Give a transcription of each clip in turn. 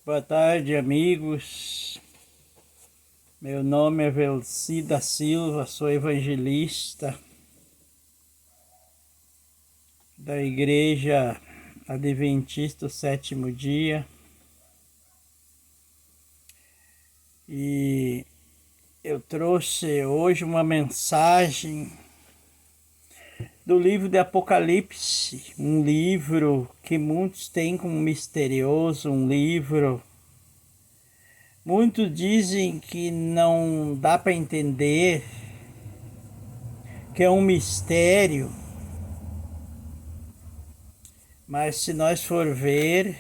Boa tarde, amigos. Meu nome é Velci da Silva, sou evangelista da Igreja Adventista do Sétimo Dia. E eu trouxe hoje uma mensagem do livro de Apocalipse, um livro que muitos têm como misterioso, um livro. Muitos dizem que não dá para entender, que é um mistério, mas se nós for ver,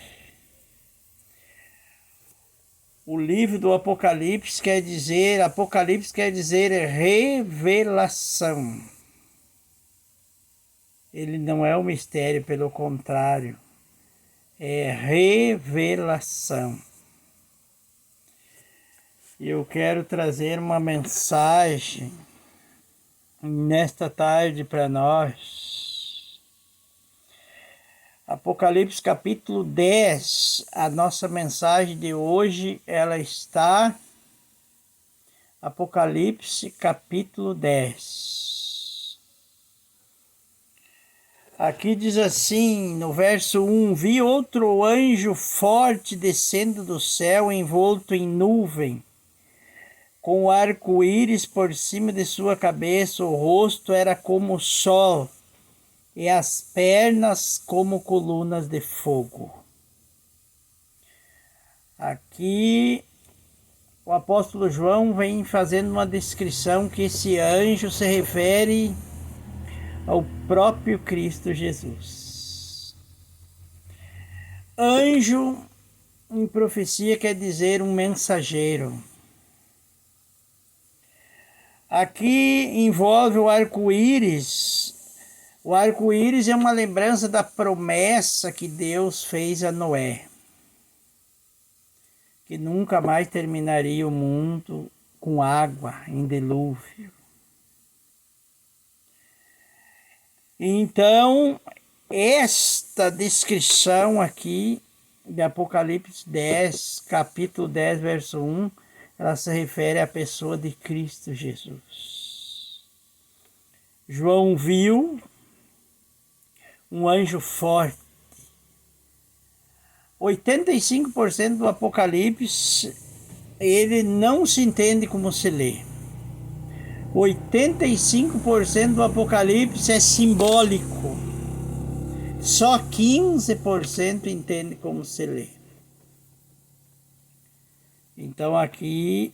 o livro do Apocalipse quer dizer revelação. Ele não é um mistério, pelo contrário, é revelação. E eu quero trazer uma mensagem nesta tarde para nós. Apocalipse capítulo 10, a nossa mensagem de hoje, ela está Apocalipse capítulo 10. Aqui diz assim, no verso 1, vi outro anjo forte descendo do céu, envolto em nuvem, com o arco-íris por cima de sua cabeça, o rosto era como o sol, e as pernas como colunas de fogo. Aqui o apóstolo João vem fazendo uma descrição que esse anjo se refere ao próprio Cristo Jesus. Anjo, em profecia, quer dizer um mensageiro. Aqui envolve o arco-íris. O arco-íris é uma lembrança da promessa que Deus fez a Noé, que nunca mais terminaria o mundo com água em dilúvio. Então, esta descrição aqui de Apocalipse 10, capítulo 10, verso 1, ela se refere à pessoa de Cristo Jesus. João viu um anjo forte. 85% do Apocalipse, ele não se entende como se lê. 85% do Apocalipse é simbólico. Só 15% entende como se lê. Então aqui,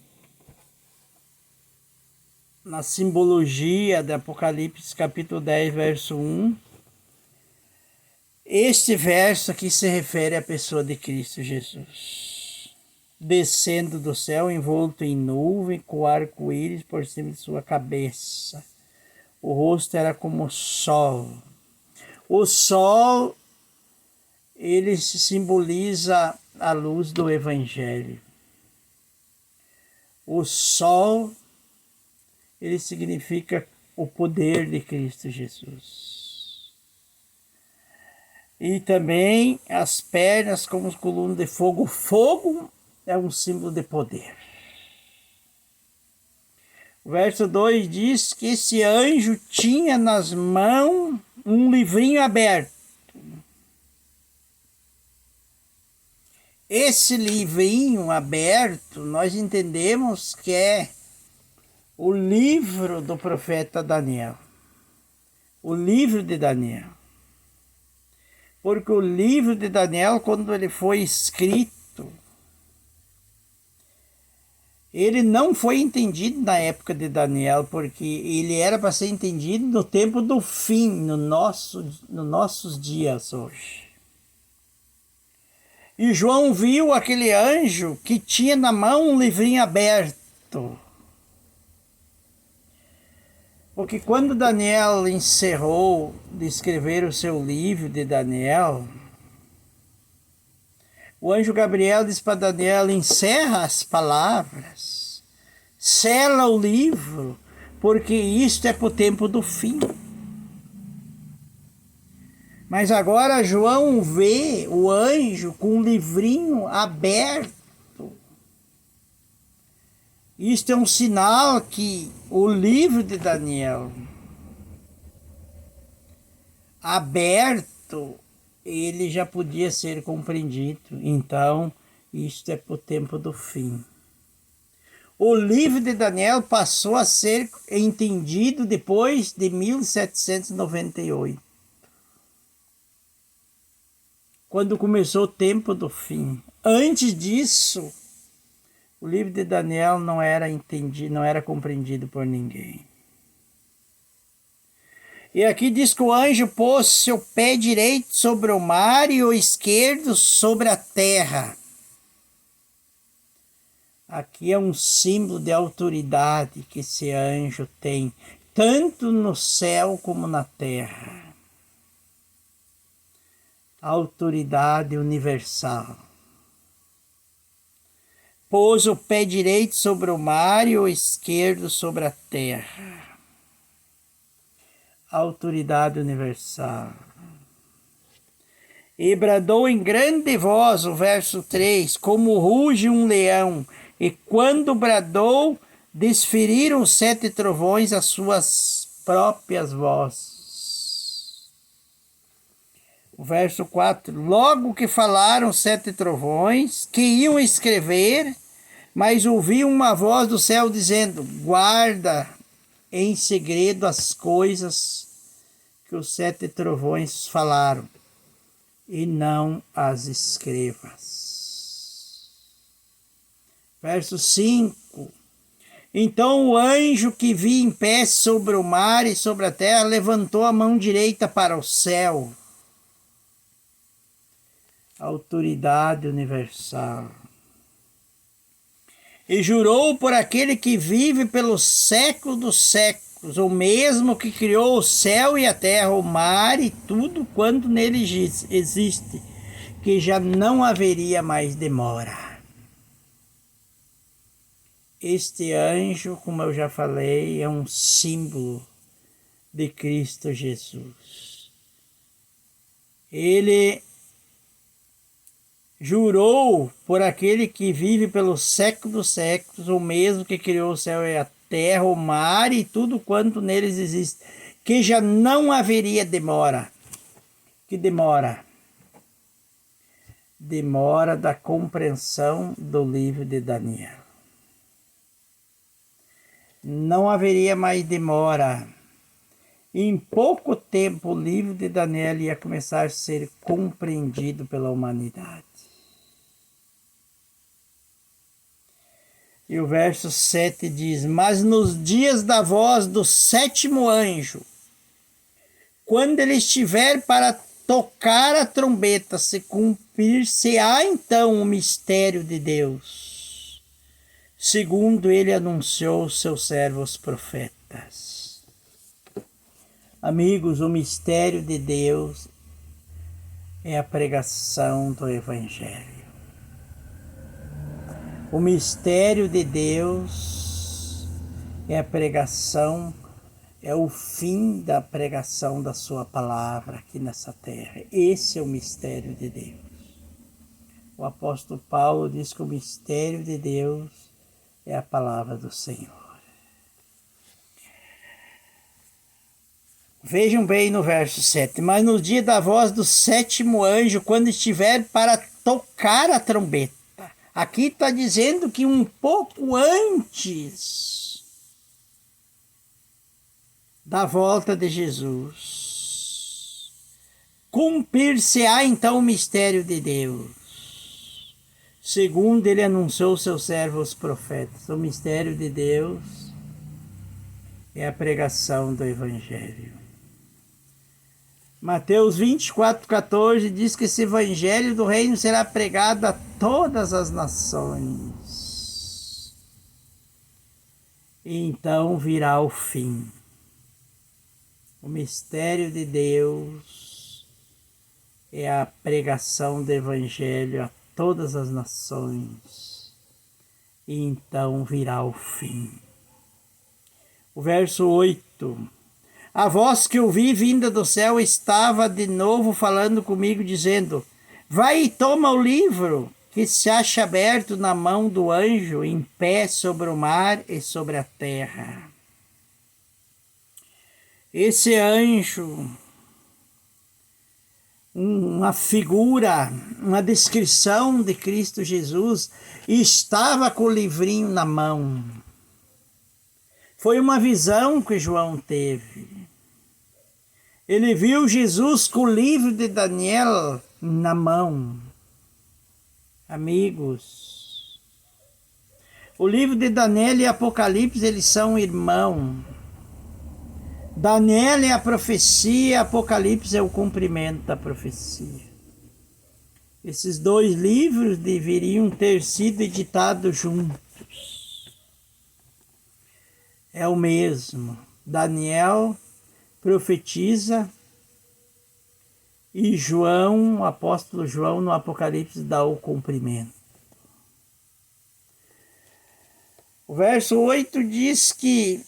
na simbologia de Apocalipse capítulo 10, verso 1, este verso aqui se refere à pessoa de Cristo Jesus. Descendo do céu, envolto em nuvem, com arco-íris por cima de sua cabeça. O rosto era como o sol. O sol, ele simboliza a luz do Evangelho. O sol, ele significa o poder de Cristo Jesus. E também as pernas como colunas de fogo. Fogo é um símbolo de poder. O verso 2 diz que esse anjo tinha nas mãos um livrinho aberto. Esse livrinho aberto, nós entendemos que é o livro do profeta Daniel. O livro de Daniel. Porque o livro de Daniel, quando ele foi escrito, ele não foi entendido na época de Daniel, porque ele era para ser entendido no tempo do fim, nos nossos dias hoje. E João viu aquele anjo que tinha na mão um livrinho aberto. Porque quando Daniel encerrou de escrever o seu livro de Daniel, o anjo Gabriel disse para Daniel: encerra as palavras, sela o livro, porque isto é para o tempo do fim. Mas agora João vê o anjo com um livrinho aberto. Isto é um sinal que o livro de Daniel aberto, ele já podia ser compreendido. Então, isto é para o tempo do fim. O livro de Daniel passou a ser entendido depois de 1798, quando começou o tempo do fim. Antes disso, o livro de Daniel não era entendido, não era compreendido por ninguém. E aqui diz que o anjo pôs seu pé direito sobre o mar e o esquerdo sobre a terra. Aqui é um símbolo de autoridade que esse anjo tem, tanto no céu como na terra. Autoridade universal. Pôs o pé direito sobre o mar e o esquerdo sobre a terra. Autoridade universal. E bradou em grande voz, o verso 3, como ruge um leão, e quando bradou, desferiram os 7 trovões as suas próprias vozes. O verso 4, logo que falaram 7 trovões, que iam escrever, mas ouvi uma voz do céu dizendo, guarda em segredo as coisas que os 7 trovões falaram, e não as escrevas. Verso 5. Então o anjo que vi em pé sobre o mar e sobre a terra levantou a mão direita para o céu. Autoridade universal. E jurou por aquele que vive pelo século dos séculos, o mesmo que criou o céu e a terra, o mar e tudo quanto nele existe, que já não haveria mais demora. Este anjo, como eu já falei, é um símbolo de Cristo Jesus. Ele jurou por aquele que vive pelo século dos séculos, o mesmo que criou o céu e a terra, o mar e tudo quanto neles existe, que já não haveria demora. Que demora? Demora da compreensão do livro de Daniel. Não haveria mais demora. Em pouco tempo o livro de Daniel ia começar a ser compreendido pela humanidade. E o verso 7 diz, mas nos dias da voz do 7º anjo, quando ele estiver para tocar a trombeta, se cumprir-se-á então o mistério de Deus, segundo ele anunciou aos seus servos profetas. Amigos, o mistério de Deus é a pregação do Evangelho. O mistério de Deus é a pregação, é o fim da pregação da sua palavra aqui nessa terra. Esse é o mistério de Deus. O apóstolo Paulo diz que o mistério de Deus é a palavra do Senhor. Vejam bem no verso 7. Mas no dia da voz do 7º anjo, quando estiver para tocar a trombeta. Aqui está dizendo que um pouco antes da volta de Jesus, cumprir-se-á então o mistério de Deus, segundo ele anunciou seus servos profetas. O mistério de Deus é a pregação do Evangelho. Mateus 24:14 diz que esse evangelho do reino será pregado a todas as nações. E então virá o fim. O mistério de Deus é a pregação do evangelho a todas as nações. E então virá o fim. O verso 8. A voz que ouvi vinda do céu estava de novo falando comigo, dizendo: vai e toma o livro que se acha aberto na mão do anjo, em pé sobre o mar e sobre a terra. Esse anjo, uma figura, uma descrição de Cristo Jesus, estava com o livrinho na mão. Foi uma visão que João teve. Ele viu Jesus com o livro de Daniel na mão. Amigos, o livro de Daniel e Apocalipse, eles são irmãos. Daniel é a profecia, Apocalipse é o cumprimento da profecia. Esses dois livros deveriam ter sido editados juntos. É o mesmo. Daniel profetiza e João, o apóstolo João, no Apocalipse dá o cumprimento. O verso 8 diz que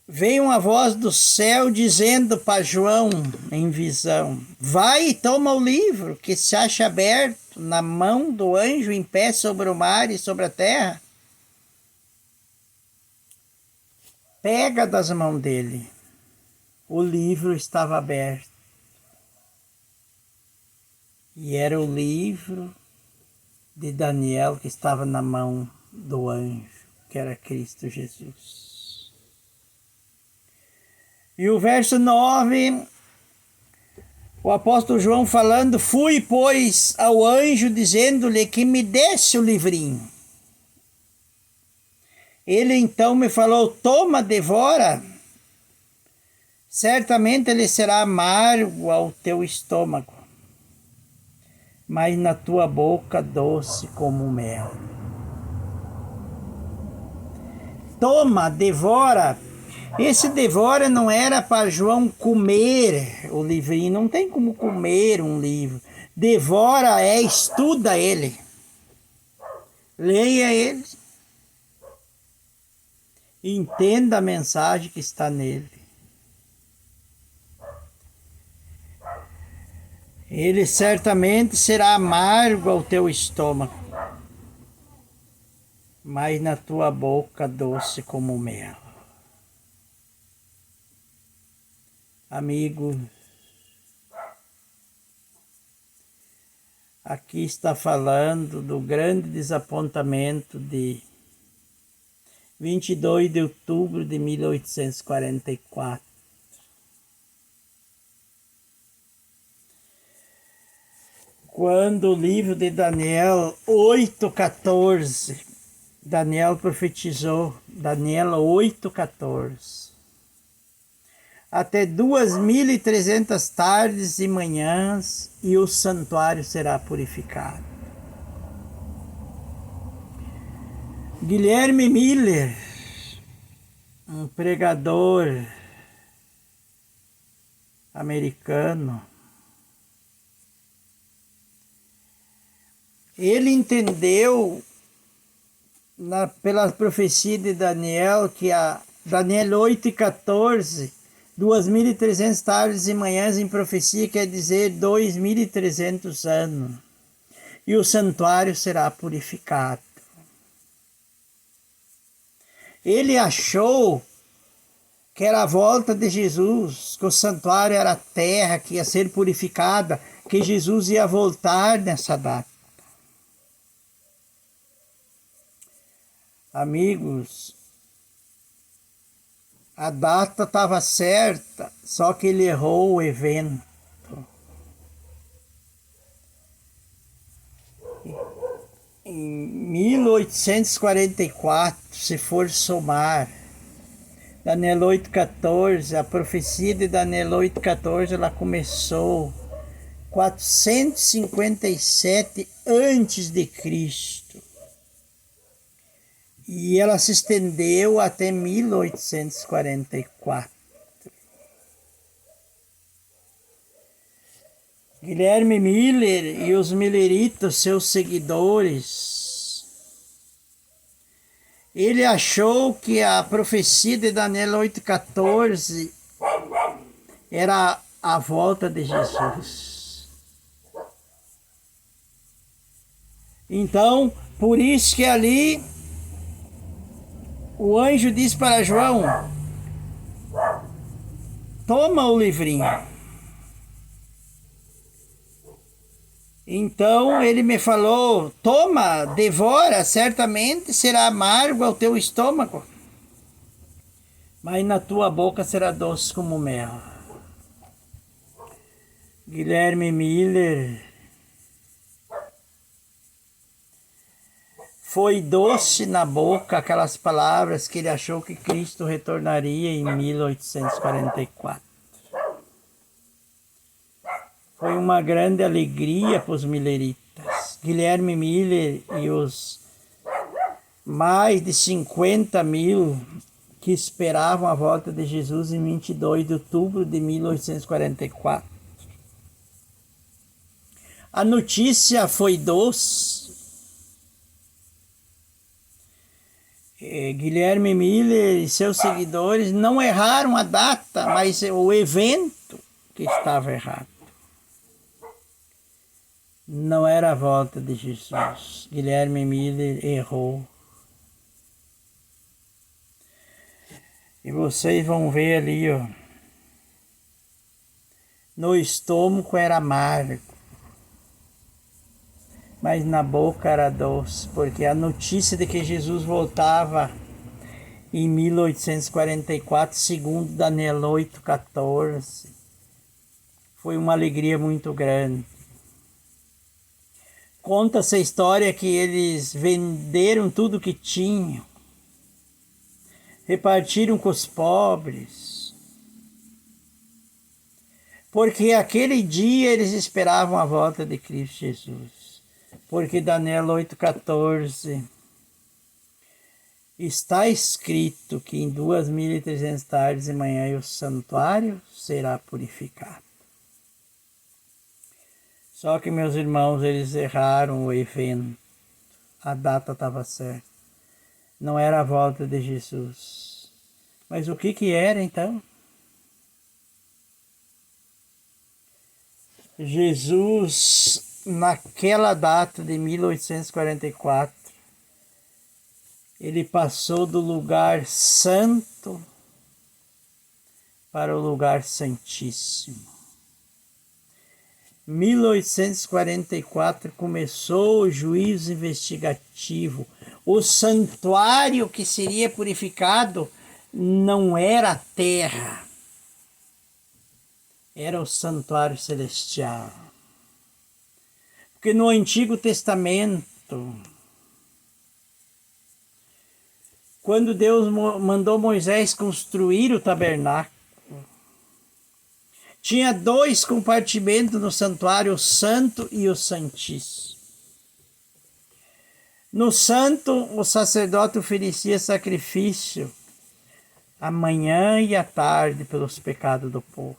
veio uma voz do céu dizendo para João em visão: vai e toma o livro que se acha aberto na mão do anjo em pé sobre o mar e sobre a terra. Pega das mãos dele. O livro estava aberto. E era o livro de Daniel que estava na mão do anjo, que era Cristo Jesus. E o verso 9, o apóstolo João falando: fui, pois, ao anjo, dizendo-lhe que me desse o livrinho. Ele então me falou: toma, devora. Certamente ele será amargo ao teu estômago, mas na tua boca doce como mel. Toma, devora. Esse devora não era para João comer o livrinho, não tem como comer um livro. Devora estuda ele. Leia ele. Entenda a mensagem que está nele. Ele certamente será amargo ao teu estômago, mas na tua boca doce como mel. Amigo, aqui está falando do grande desapontamento de 22 de outubro de 1844. Quando o livro de Daniel 8,14, Daniel profetizou, Daniel 8,14. Até 2.300 tardes e manhãs e o santuário será purificado. Guilherme Miller, um pregador americano, ele entendeu pela profecia de Daniel que a Daniel 8,14, 2.300 tardes e manhãs em profecia quer dizer 2.300 anos. E o santuário será purificado. Ele achou que era a volta de Jesus, que o santuário era a terra que ia ser purificada, que Jesus ia voltar nessa data. Amigos, a data estava certa, só que ele errou o evento. Em 1844, se for somar, Daniel 8,14, a profecia de Daniel 8,14, ela começou 457 antes de Cristo. E ela se estendeu até 1844. Guilherme Miller e os milleritos, seus seguidores, ele achou que a profecia de Daniel 8,14 era a volta de Jesus. Então, por isso que ali o anjo diz para João: toma o livrinho. Então ele me falou: toma, devora, certamente será amargo ao teu estômago, mas na tua boca será doce como mel. Guilherme Miller, foi doce na boca aquelas palavras que ele achou que Cristo retornaria em 1844. Foi uma grande alegria para os milleritas. Guilherme Miller e os mais de 50 mil que esperavam a volta de Jesus em 22 de outubro de 1844. A notícia foi doce. Guilherme Miller e seus seguidores não erraram a data, mas o evento que estava errado. Não era a volta de Jesus. Guilherme Miller errou. E vocês vão ver ali, ó. No estômago era amargo, mas na boca era doce, porque a notícia de que Jesus voltava em 1844, segundo Daniel 8,14, foi uma alegria muito grande. Conta-se a história que eles venderam tudo que tinham, repartiram com os pobres, porque aquele dia eles esperavam a volta de Cristo Jesus. Porque Daniel 8,14 está escrito que em 2.300 tardes e manhã o santuário será purificado. Só que, meus irmãos, eles erraram o evento. A data estava certa. Não era a volta de Jesus. Mas o que era então? Jesus, naquela data de 1844, ele passou do lugar santo para o lugar santíssimo. 1844 começou o juízo investigativo. O santuário que seria purificado não era a terra, era o santuário celestial. Porque no Antigo Testamento, quando Deus mandou Moisés construir o tabernáculo, tinha 2 compartimentos no santuário, o santo e o santíssimo. No santo, o sacerdote oferecia sacrifício à manhã e à tarde pelos pecados do povo.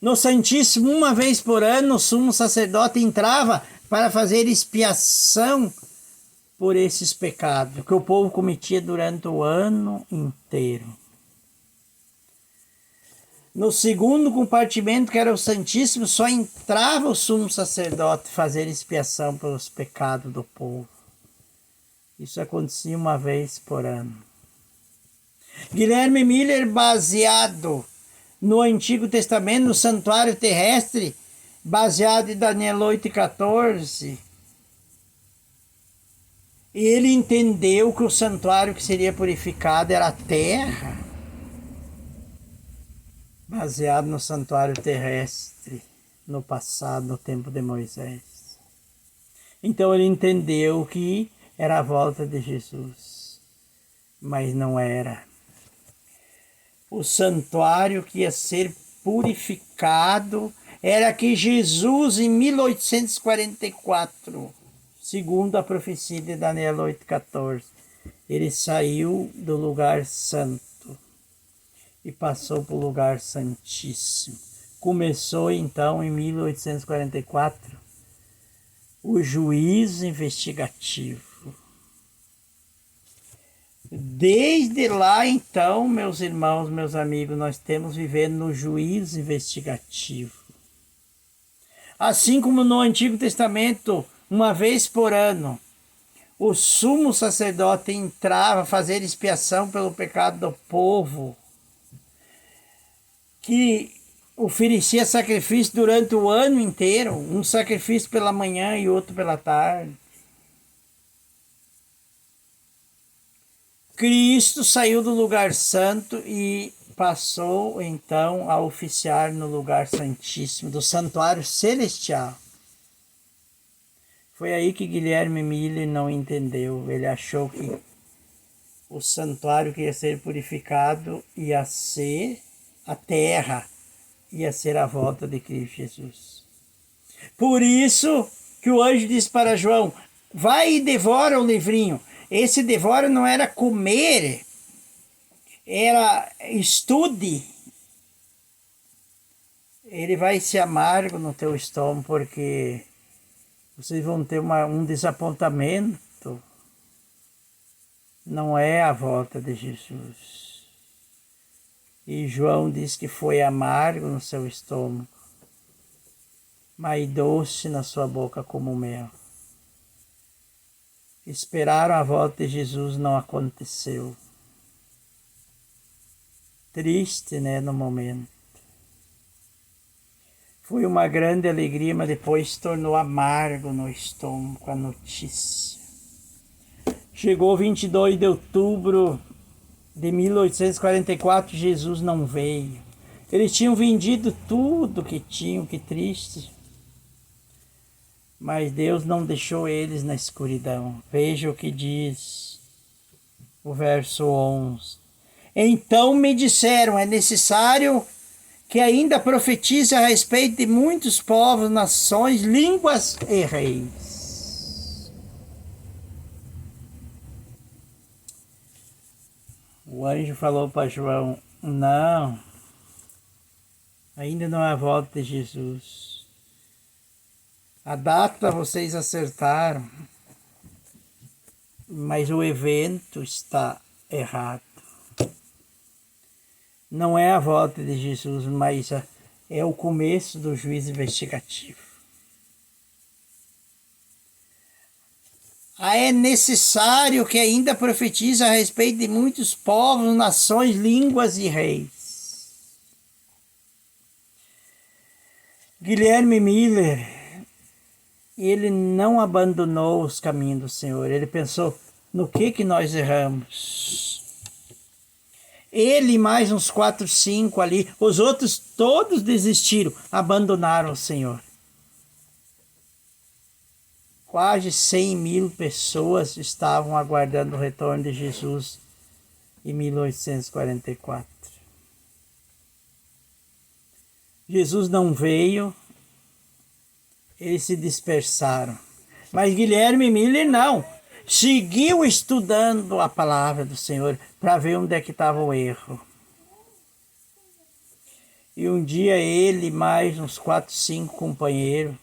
No santíssimo, uma vez por ano, o sumo sacerdote entrava para fazer expiação por esses pecados que o povo cometia durante o ano inteiro. No segundo compartimento, que era o Santíssimo, só entrava o sumo sacerdote fazer expiação pelos pecados do povo. Isso acontecia uma vez por ano. Guilherme Miller, baseado no Antigo Testamento, no santuário terrestre, baseado em Daniel 8,14, ele entendeu que o santuário que seria purificado era a terra, baseado no santuário terrestre, no passado, no tempo de Moisés. Então ele entendeu que era a volta de Jesus, mas não era. O santuário que ia ser purificado era que Jesus, em 1844, segundo a profecia de Daniel 8,14, ele saiu do lugar santo e passou para o lugar santíssimo. Começou então em 1844 o juízo investigativo. Desde lá, então, meus irmãos, meus amigos, nós temos vivendo no juízo investigativo. Assim como no Antigo Testamento, uma vez por ano, o sumo sacerdote entrava a fazer expiação pelo pecado do povo, que oferecia sacrifício durante o ano inteiro, um sacrifício pela manhã e outro pela tarde. Cristo saiu do lugar santo e passou então a oficiar no lugar santíssimo, do santuário celestial. Foi aí que Guilherme Miller não entendeu. Ele achou que o santuário que ia ser purificado ia ser a terra, ia ser a volta de Cristo Jesus. Por isso que o anjo disse para João: vai e devora o livrinho. Esse devora não era comer, era estude. Ele vai ser amargo no teu estômago, porque vocês vão ter um desapontamento. Não é a volta de Jesus. E João diz que foi amargo no seu estômago, mas doce na sua boca como mel. Esperaram a volta de Jesus, não aconteceu. Triste, né, no momento. Foi uma grande alegria, mas depois se tornou amargo no estômago a notícia. Chegou 22 de outubro de 1844, Jesus não veio. Eles tinham vendido tudo que tinham, que triste. Mas Deus não deixou eles na escuridão. Veja o que diz o verso 11. Então me disseram, é necessário que ainda profetize a respeito de muitos povos, nações, línguas e reis. O anjo falou para João: não, ainda não é a volta de Jesus. A data vocês acertaram, mas o evento está errado. Não é a volta de Jesus, mas é o começo do juízo investigativo. É necessário que ainda profetize a respeito de muitos povos, nações, línguas e reis. Guilherme Miller, ele não abandonou os caminhos do Senhor. Ele pensou, no que nós erramos? Ele e mais uns 4, 5 ali, os outros todos desistiram, abandonaram o Senhor. Quase 100.000 pessoas estavam aguardando o retorno de Jesus em 1844. Jesus não veio, eles se dispersaram. Mas Guilherme Miller não. Seguiu estudando a palavra do Senhor para ver onde é que estava o erro. E um dia ele mais uns 4, 5 companheiros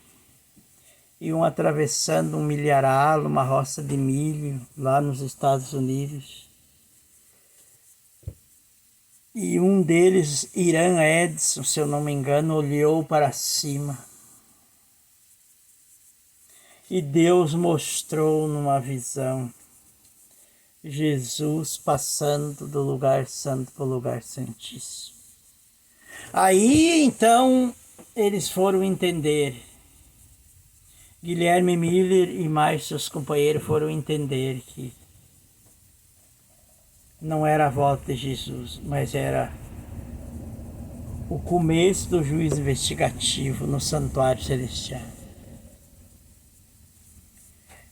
iam atravessando um milharal, uma roça de milho lá nos Estados Unidos. E um deles, Irã Edson, se eu não me engano, olhou para cima. E Deus mostrou numa visão Jesus passando do lugar santo para o lugar santíssimo. Aí então eles foram entender. Guilherme Miller e mais seus companheiros foram entender que não era a volta de Jesus, mas era o começo do juízo investigativo no santuário celestial.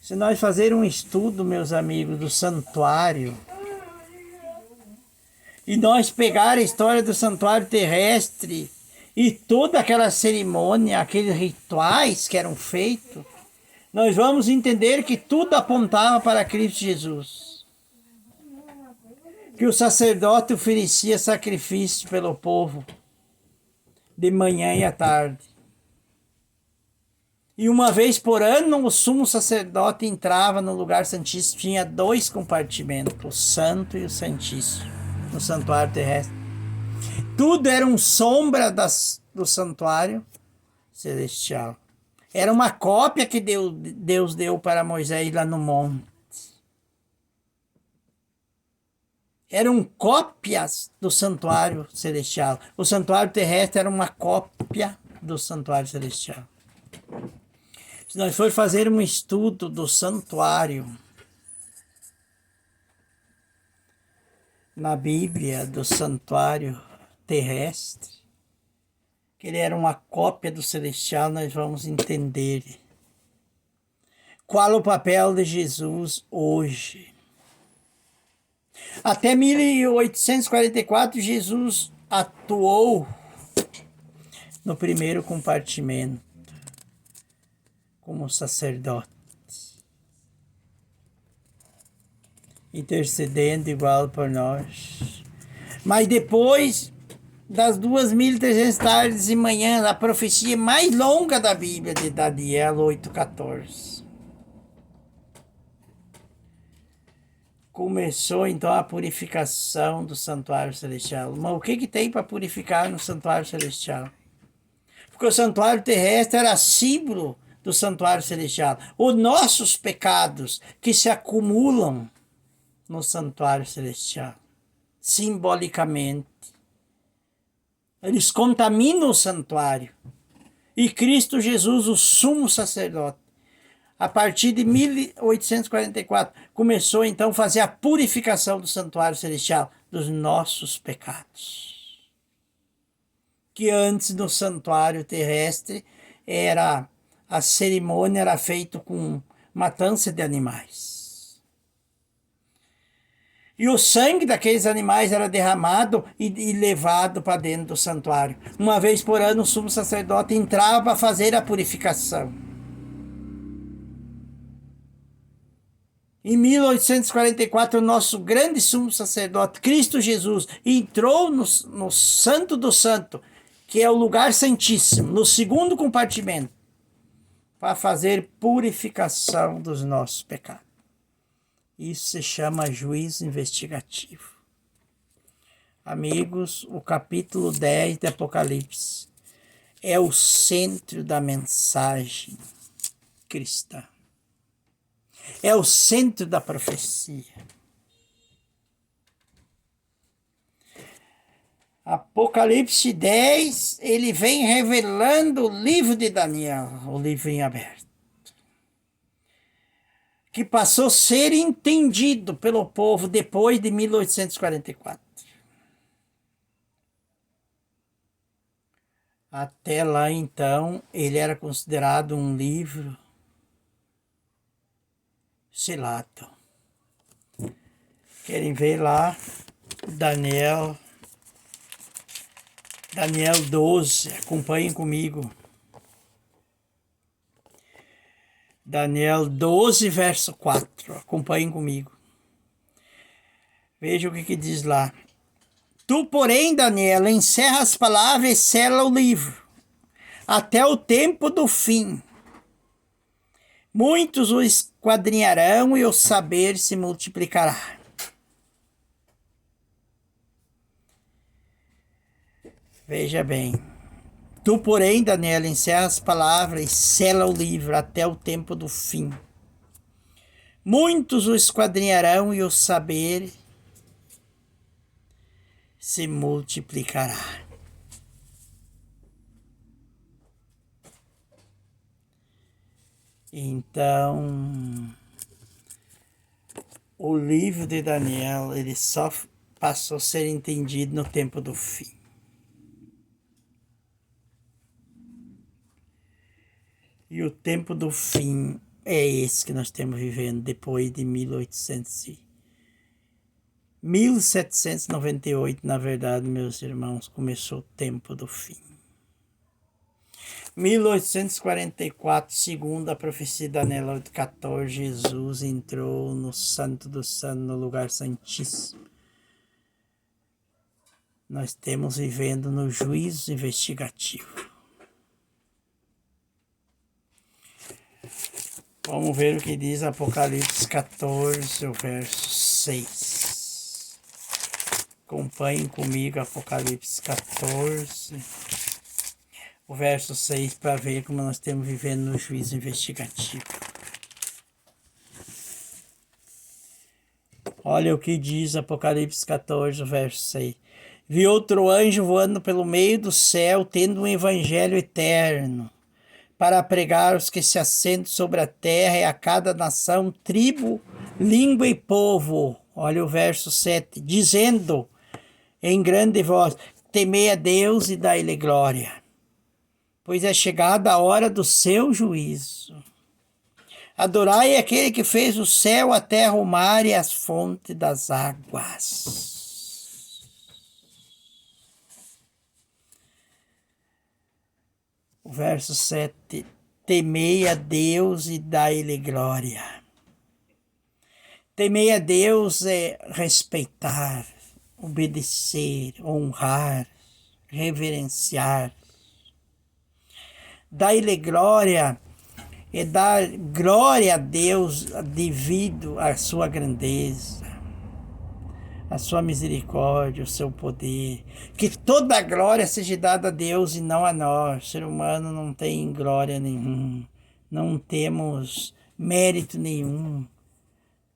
Se nós fazermos um estudo, meus amigos, do santuário, e nós pegar a história do santuário terrestre e toda aquela cerimônia, aqueles rituais que eram feitos, nós vamos entender que tudo apontava para Cristo Jesus. Que o sacerdote oferecia sacrifício pelo povo, de manhã e à tarde. E uma vez por ano, o sumo sacerdote entrava no lugar santíssimo. Tinha 2 compartimentos, o santo e o santíssimo, no santuário terrestre. Tudo era sombra do santuário celestial. Era uma cópia que Deus deu para Moisés lá no monte. Eram cópias do santuário celestial. O santuário terrestre era uma cópia do santuário celestial. Se nós for fazer um estudo do santuário na Bíblia, do santuário terrestre, que ele era uma cópia do celestial, nós vamos entender qual o papel de Jesus hoje. Até 1844, Jesus atuou no primeiro compartimento como sacerdote, intercedendo igual por nós. Mas depois das 2.300 tardes e manhãs, a profecia mais longa da Bíblia, de Daniel 8,14. Começou então a purificação do santuário celestial. Mas o que tem para purificar no santuário celestial? Porque o santuário terrestre era símbolo do santuário celestial. Os nossos pecados que se acumulam no santuário celestial, simbolicamente, eles contaminam o santuário. E Cristo Jesus, o sumo sacerdote, a partir de 1844, começou então a fazer a purificação do santuário celestial dos nossos pecados. Que antes no santuário terrestre a cerimônia era feita com matança de animais. E o sangue daqueles animais era derramado e levado para dentro do santuário. Uma vez por ano o sumo sacerdote entrava para fazer a purificação. Em 1844, o nosso grande sumo sacerdote, Cristo Jesus, entrou no Santo do Santo, que é o lugar santíssimo, no segundo compartimento, para fazer purificação dos nossos pecados. Isso se chama juízo investigativo. Amigos, o capítulo 10 de Apocalipse é o centro da mensagem cristã. É o centro da profecia. Apocalipse 10, ele vem revelando o livro de Daniel, o livro em aberto, que passou a ser entendido pelo povo depois de 1844. Até lá, então, ele era considerado um livro selado. Querem ver lá? Daniel 12, acompanhem comigo. Daniel 12, verso 4, acompanhem comigo. Veja o que diz lá. Tu, porém, Daniel, encerra as palavras e sela o livro, até o tempo do fim. Muitos o esquadrinharão e o saber se multiplicará. Veja bem. Tu, porém, Daniel, encerra as palavras e sela o livro até o tempo do fim. Muitos o esquadrinharão e o saber se multiplicará. Então, o livro de Daniel, ele só passou a ser entendido no tempo do fim. E o tempo do fim é esse que nós estamos vivendo depois de 1798, na verdade, meus irmãos, começou o tempo do fim. 1844, segundo a profecia de Daniel 8,14, Jesus entrou no Santo do Santo, no lugar santíssimo. Nós estamos vivendo no juízo investigativo. Vamos ver o que diz Apocalipse 14, o verso 6. Acompanhem comigo Apocalipse 14, o verso 6, para ver como nós estamos vivendo no juízo investigativo. Olha o que diz Apocalipse 14, verso 6. Vi outro anjo voando pelo meio do céu, tendo um evangelho eterno, para pregar aos que se assentam sobre a terra e a cada nação, tribo, língua e povo. Olha o verso 7. Dizendo em grande voz: temei a Deus e dai-lhe glória, pois é chegada a hora do seu juízo. Adorai aquele que fez o céu, a terra, o mar e as fontes das águas. O verso 7. Temei a Deus e dai-lhe glória. Temer a Deus é respeitar, obedecer, honrar, reverenciar. Dai-lhe glória é dar glória a Deus devido à sua grandeza, à sua misericórdia, ao seu poder. Que toda a glória seja dada a Deus e não a nós. O ser humano não tem glória nenhuma, não temos mérito nenhum.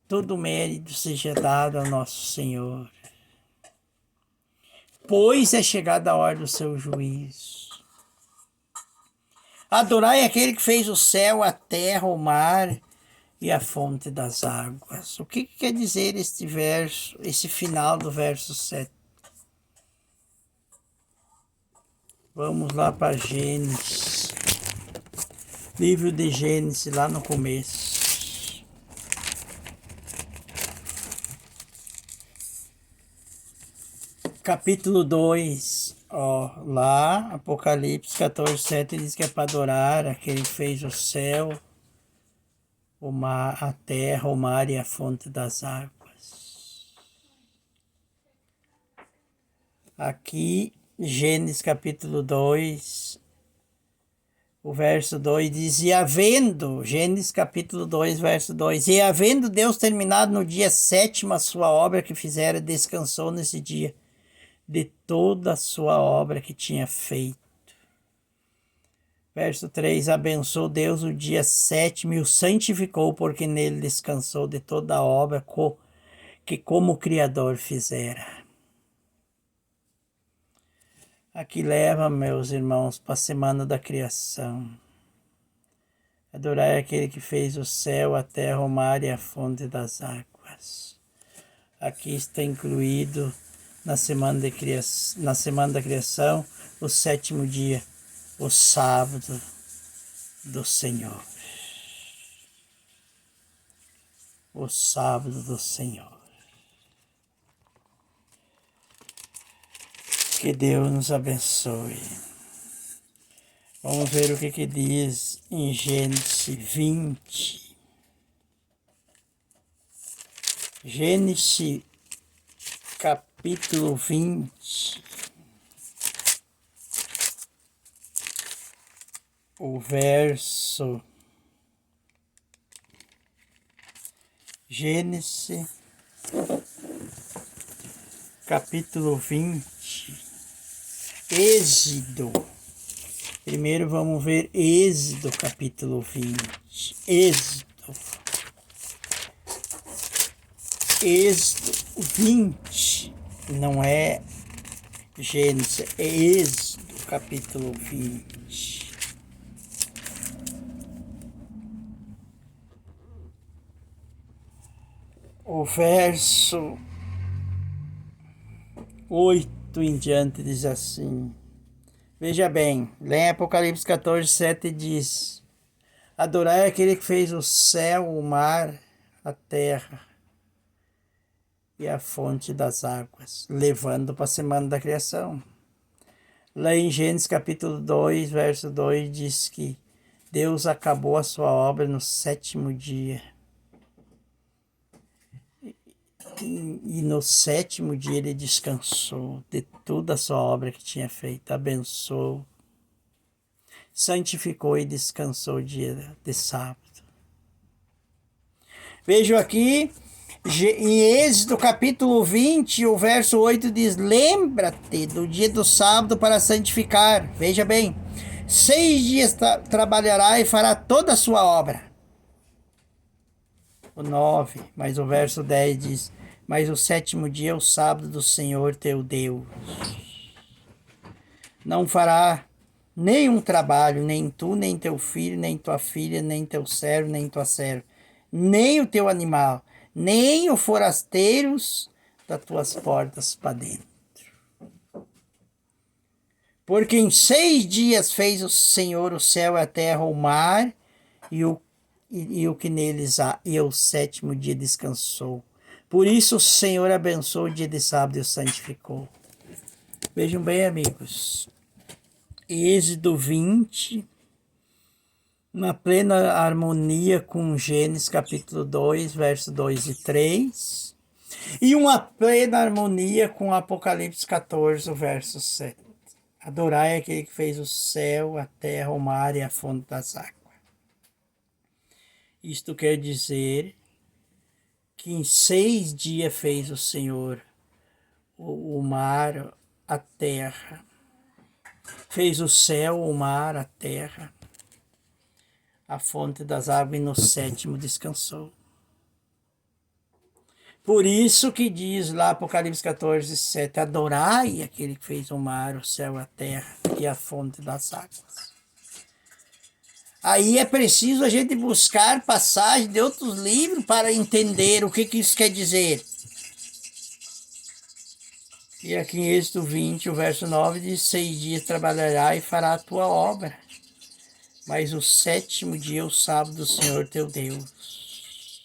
Todo mérito seja dado ao nosso Senhor, pois é chegada a hora do seu juízo. Adorai aquele que fez o céu, a terra, o mar e a fonte das águas. O que quer dizer este verso, esse final do verso 7? Vamos lá para Gênesis, livro de Gênesis, lá no começo. Capítulo 2, lá, Apocalipse 14, 7 diz que é para adorar aquele que fez o céu, o mar, a terra, o mar e a fonte das águas. Aqui, Gênesis capítulo 2, o verso 2 diz, e havendo, Gênesis capítulo 2, verso 2, e havendo Deus terminado no dia 7º a sua obra que fizera, descansou nesse dia de toda a sua obra que tinha feito. Verso 3, abençoou Deus o dia 7º e o santificou, porque nele descansou de toda a obra que como Criador fizera. Aqui leva, meus irmãos, para a semana da criação. Adorai aquele que fez o céu, a terra, o mar e a fonte das águas. Aqui está incluído na semana da criação, o 7º dia, o sábado do Senhor. O sábado do Senhor. Que Deus nos abençoe. Vamos ver o que diz em Gênesis 20. Gênesis capítulo 20, o verso, Gênesis capítulo 20, Êxodo. Primeiro vamos ver Êxodo capítulo 20, Êxodo 20, não é Gênesis, é Êxodo capítulo 20. O verso 8 em diante diz assim, veja bem, lá em Apocalipse 14, 7 diz, adorai aquele que fez o céu, o mar, a terra e a fonte das águas, levando para a semana da criação. Lá em Gênesis capítulo 2, verso 2, diz que Deus acabou a sua obra no 7º dia. E no 7º dia ele descansou de toda a sua obra que tinha feito, abençoou, santificou e descansou o dia de sábado. Vejo aqui, em Êxodo capítulo 20, o verso 8 diz: lembra-te do dia do sábado para santificar. Veja bem, 6 dias trabalhará e fará toda a sua obra. O 9, mas o verso 10 diz: mas o 7º dia é o sábado do Senhor teu Deus. Não fará nenhum trabalho, nem tu, nem teu filho, nem tua filha, nem teu servo, nem tua serva, nem o teu animal, nem os forasteiros das tuas portas para dentro. Porque em 6 dias fez o Senhor o céu, a terra, o mar e o que neles há, e o 7º dia descansou. Por isso o Senhor abençoou o dia de sábado e o santificou. Vejam bem, amigos. Êxodo 20, na plena harmonia com Gênesis capítulo 2, verso 2 e 3. E uma plena harmonia com Apocalipse 14, verso 7. Adorai aquele que fez o céu, a terra, o mar e a fonte das águas. Isto quer dizer que em 6 dias fez o Senhor o mar, a terra. Fez o céu, o mar, a terra, a fonte das águas, e no 7º descansou. Por isso que diz lá Apocalipse 14, 7, adorai aquele que fez o mar, o céu, a terra e a fonte das águas. Aí é preciso a gente buscar passagens de outros livros para entender o que isso quer dizer. E aqui em Êxodo 20, o verso 9 diz: 6 dias trabalhará e fará a tua obra, mas o 7º dia é o sábado do Senhor teu Deus.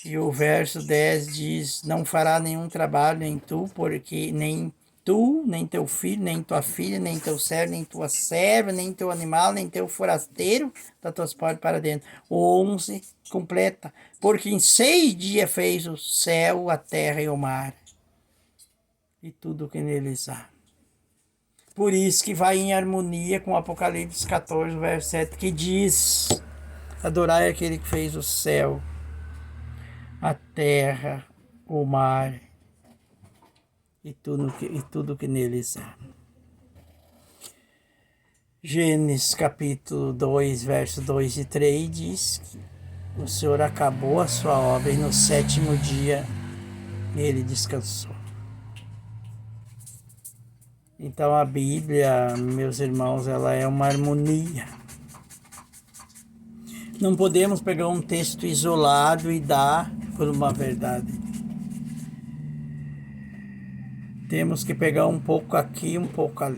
E o verso 10 diz: não fará nenhum trabalho nem tu, porque nem tu, nem teu filho, nem tua filha, nem teu servo, nem tua serva, nem teu animal, nem teu forasteiro das tuas portas para dentro. O 11 completa: porque em 6 dias fez o céu, a terra e o mar, e tudo o que neles há. Por isso que vai em harmonia com Apocalipse 14, verso 7, que diz: adorai aquele que fez o céu, a terra, o mar e tudo que neles há. Gênesis capítulo 2, verso 2 e 3 diz que o Senhor acabou a sua obra e no 7º dia ele descansou. Então a Bíblia, meus irmãos, ela é uma harmonia. Não podemos pegar um texto isolado e dar por uma verdade. Temos que pegar um pouco aqui, um pouco ali.